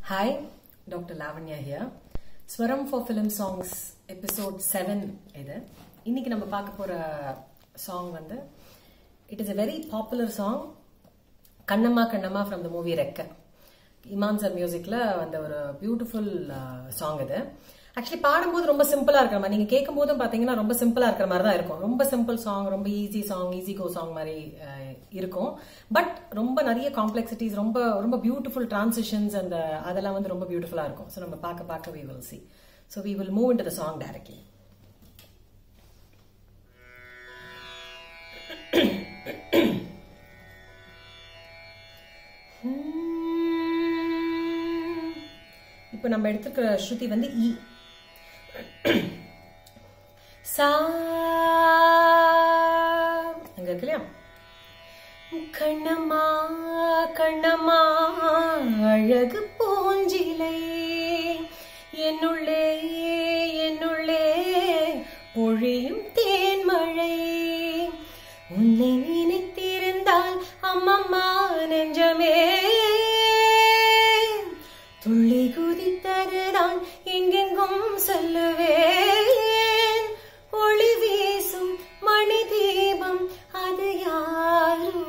Hi, Dr. Lavanya here. Swaram for Film Songs episode 7 இது. இன்னைக்கு நம்ம பார்க்க போற song வந்து it is a very popular song. Kannamma Kannamma from the movie ரெக்க. இமான் சார் மியூசிக்ல வந்த ஒரு பியூட்டிஃபுல் சாங் இது. ஆக்சுவலி பாடும்போது ரொம்ப சிம்பிளா இருக்கிற மாதிரி, நீங்க கேட்கும் போதும் பாத்தீங்கன்னா ரொம்ப சிம்பிளா இருக்கிற மாதிரி தான் இருக்கும். ரொம்ப சிம்பிள் சாங், ரொம்ப ஈஸி சாங், ஈஸி கோ சாங் மாதிரி இருக்கும். பட் ரொம்ப நிறைய காம்ப்ளெக்சிட்டிஸ், ரொம்ப ரொம்ப பியூட்டிஃபுல் டிரான்சிஷன்ஸ் அந்த அதெல்லாம் வந்து ரொம்ப பியூட்டிஃபுல்லா இருக்கும். ஸோ நம்ம பார்க்க பார்க்க we will see. So we will move into the song directly. இப்போ நம்ம எடுத்துக்கிற ஸ்ருதி வந்து இ. சா அங்க இருக்கு இல்லையா? கண்ணம்மா கண்ணம்மா அழகு பூஞ்சிலை என்னுள்ளே என்னுள்ளே பொழியும் தேன்மழை உன்னை நினைத்திருந்தால் அம்மம்மா நெஞ்சமே துள்ளி குதித்ததுதான் எங்கெங்கும் சொல்லுவேன். ஒளி வீசும் மணி தீபம் அது யாரோ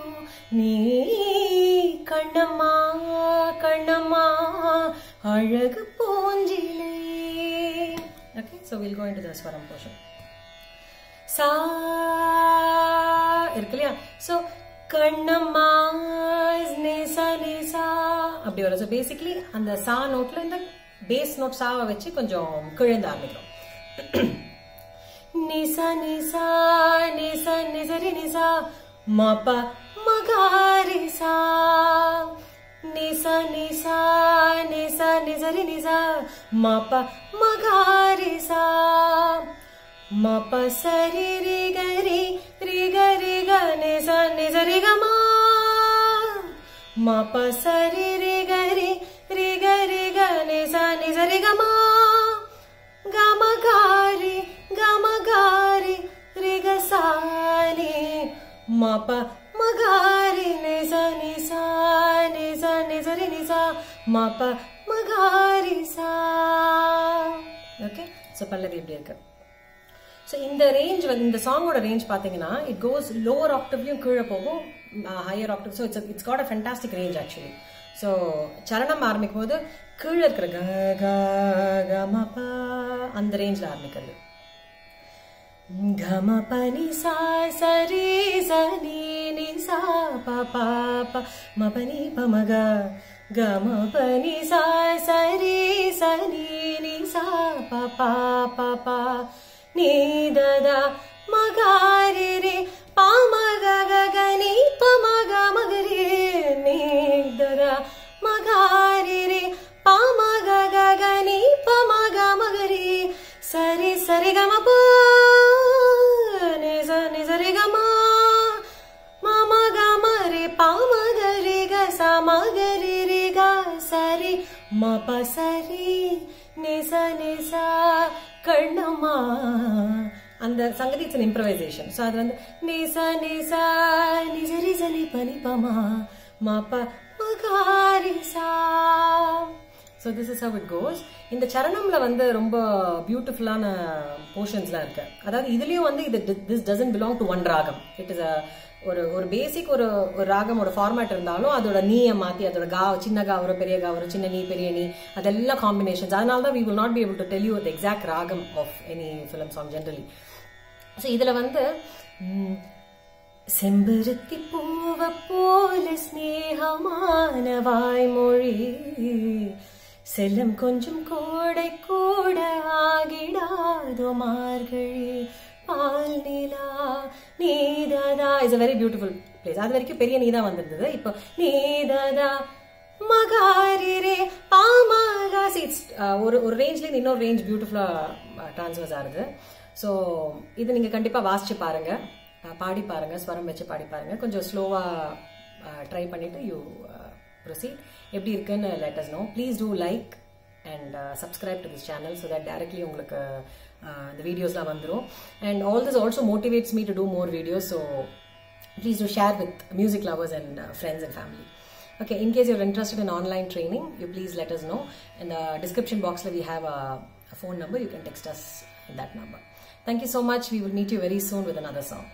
நீ கண்ணம்மா கண்ணம்மா அழகு பூஞ்சிலை. Okay, so we'll go into the swaram portion. சா இருக்கு இல்லையா? So கண்ணம்மா நேசா நேசா அப்படி வரும். ஸோ பேசிக்லி அந்த சா நோட்ல இந்த பேஸ் நோட் சாவை வச்சு கொஞ்சம் கிழந்து ஆரம்பிக்கிறோம். நிசா நிசா நிசா நிசரி நிசா மப மகாரி சா நிசா நிசா நிசா நிசரி நிசா மப மகாரி சா மப சரி ரி கரி ரி கரி க நிசா நிசரி கமா மப சரி ரி கரி ரி கரி க நிசா நிசரி கமா கமகாரி கமகாரி ரி க சானி மப மகாரி நிசா நிசா நிசா நிசரி நிசா மப மகாரி சா. ஓகே, ஸோ பல்லவி எப்படி இருக்கு? ஸோ இந்த ரேஞ்ச் வந்து இந்த சாங்கோட ரேஞ்ச் பார்த்தீங்கன்னா இட் கோஸ் லோவர் ஆக்டிவ்லையும் கீழே போகும், higher active. So it's got a fantastic range actually. So சரணம் ஆரம்பிக்கும் போது கீழே இருக்கிற க க கமபா அந்த ரேஞ்சில் ஆரம்பிக்கிறது. கம பனி சா சரி சனி நி சா ப ப ப ம பனி ப ம க கம பனி சா சரி சனி நி சா ப ப ப ப நீ ததா மகாரி ரே பாமக ககனி பமக மகரி நீ ததா மகாரி ரே பாமக ககனி பமக மகரி சரி சரி கமப நிச நிசரி கமா மம கமரி பாமகரி க சமகரி ரே க சரி மப சரி நிச நிசா கண்ணம்மா அந்த சங்கதி இட்ஸ் an improvisation. ஸோ அது வந்து நேசா நேசா நிசரி சனி பனி பமா மப மகாரி சா. So this is how it goes. இந்த சரணம்ல வந்து ரொம்ப பியூட்டிஃபுல்லான போர்ஷன்ஸ்லாம் இருக்கு. அதாவது இதுலயும் வந்து இது this doesn't belong to one ராகம். இட் இஸ் ஒரு பேசிக் ஒரு ராகமோட ஃபார்மேட் இருந்தாலும் அதோட நீயை மாத்தி அதோட கா சின்ன கா வரும், பெரிய கா வரும், சின்ன நீ பெரிய நீ, அதெல்லாம் காம்பினேஷன்ஸ். அதனால தான் we will not be able to tell you the exact ராகம் of any film song generally. So இதுல வந்து செம்பருத்தி பூவ போல ஸ்நேகமான வாய்மொழி செல்லம் கொஞ்சம் கோடை கூட ஆகிடாதோ மார்கழி பால் நிலா நீததா is a very beautiful place. அது வரைக்கும் பெரிய நீதா வந்திருந்தது. இப்போ நீததா மகாரி ரே பாமகா இட்ஸ் ஒரு ரேஞ்ச்ல இன்னொரு ரேஞ்ச் பியூட்டிஃபுல்லா டிரான்ஸ்ஃபர்ஸ் ஆகுது. ஸோ இது நீங்க கண்டிப்பா வாசிச்சு பாருங்க, பாடி பாருங்க, ஸ்வரம் வச்சு பாடி பாருங்க. கொஞ்சம் ஸ்லோவா ட்ரை பண்ணிட்டு யூ ப்ரொசீட். எப்படி இருக்குன்னு let us know. Please do like and subscribe to this channel so that directly உங்களுக்கு the videosலாம் வந்துரும். And all this also motivates me to do more videos, so please do share with music lovers and friends and family. Okay, in case you're interested in online training, you please let us know. In the description box, we have a phone number. You can text us in that number. Thank you so much. We will meet you very soon with another song.